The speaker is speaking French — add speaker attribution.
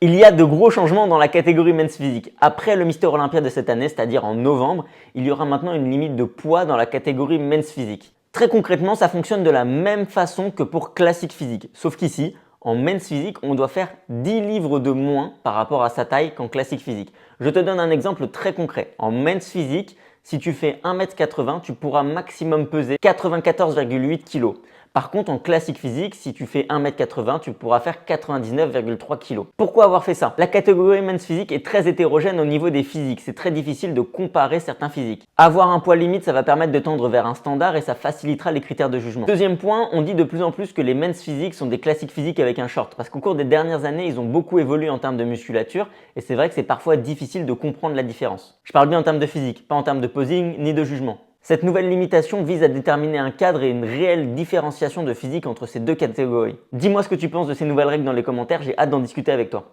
Speaker 1: Il y a de gros changements dans la catégorie Men's Physique. Après le Mister Olympia de cette année, c'est-à-dire en novembre, il y aura maintenant une limite de poids dans la catégorie Men's Physique. Très concrètement, ça fonctionne de la même façon que pour Classic Physique. Sauf qu'ici, en Men's Physique, on doit faire 10 livres de moins par rapport à sa taille qu'en Classic Physique. Je te donne un exemple très concret. En Men's Physique, si tu fais 1m80, tu pourras maximum peser 94,8 kg. Par contre, en classique physique, si tu fais 1m80, tu pourras faire 99,3 kg. Pourquoi avoir fait ça? La catégorie Men's Physique est très hétérogène au niveau des physiques. C'est très difficile de comparer certains physiques. Avoir un poids limite, ça va permettre de tendre vers un standard et ça facilitera les critères de jugement. Deuxième point, on dit de plus en plus que les Men's Physique sont des classiques physiques avec un short. Parce qu'au cours des dernières années, ils ont beaucoup évolué en termes de musculature et c'est vrai que c'est parfois difficile de comprendre la différence. Je parle bien en termes de physique, pas en termes de posing ni de jugement. Cette nouvelle limitation vise à déterminer un cadre et une réelle différenciation de physique entre ces deux catégories. Dis-moi ce que tu penses de ces nouvelles règles dans les commentaires, j'ai hâte d'en discuter avec toi.